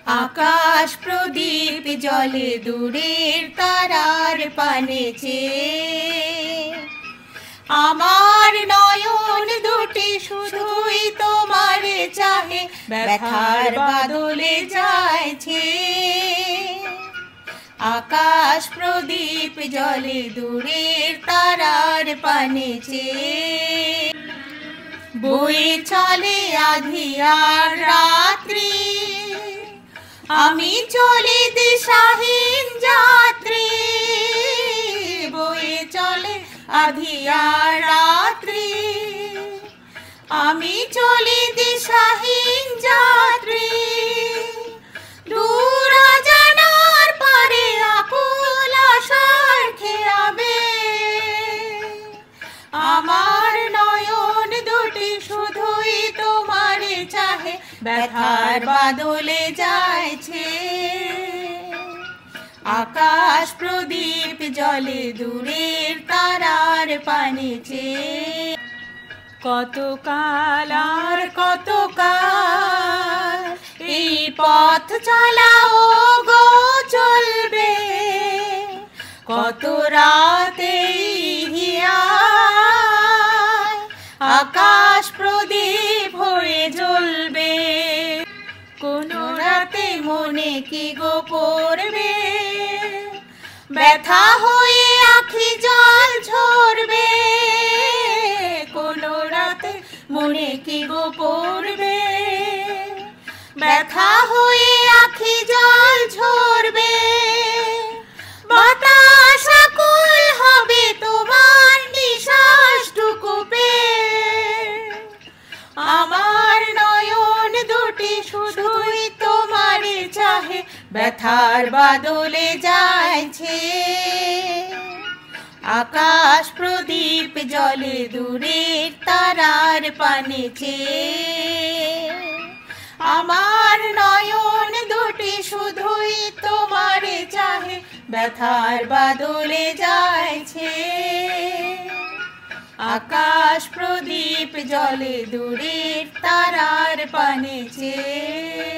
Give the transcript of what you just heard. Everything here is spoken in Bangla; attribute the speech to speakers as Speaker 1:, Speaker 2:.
Speaker 1: আকাশ প্রদীপ জলে দূরের তারার পানে চেয়ে আমার নয়ন দুটি শুধুই তোমারে চাহে, ব্যথার বাদলে যাইছে। আকাশ প্রদীপ জলে দূরের তারার পানে চেয়ে বয়ে চলে আঁধিয়ার রাত্রি, আমি চলি দিশাহীন যাত্রী। বয়ে চলে আঁধিয়ার রাত্রি, আমি চলি দিশাহীন যাত্রী। দূর অজানার পারে আকুল আশার খেয়াবে, আমার নয়ন দুটি শুধুই তোমারে চাহে, ব্যথার বাদলে যাইছে। আকাশ প্রদীপ জলে দূরের তারার পানে চেয়ে কতকাল আর কতকাল এই পথ চালাও গো চলবে, কত রাতে হিয়ায় আকাশ প্রদীপ হয়ে জ্বলবে। কোন রাতে মনে কি গো পড়বে, ব্যথা হয়ে আখি জল ঝরবে। কোন রাতে মনে কি গো পড়বে, ব্যথা হয়ে আখি জল ঝরবে। বাতাস আকুল হবে তোমার নিঃশ্বাসটুকু পেয়ে, আমার নয়ন দুটি শুধুই তোমারে চাহে, ব্যথার বাদলে যাইছে। আকাশ প্রদীপ জলে দূরের তারার পানে চেয়ে আমার নয়ন দুটি শুধুই তোমারে চাহে, ব্যথার বাদলে যাইছে। আকাশ প্রদীপ জলে দূরের তারার পানে চেয়ে।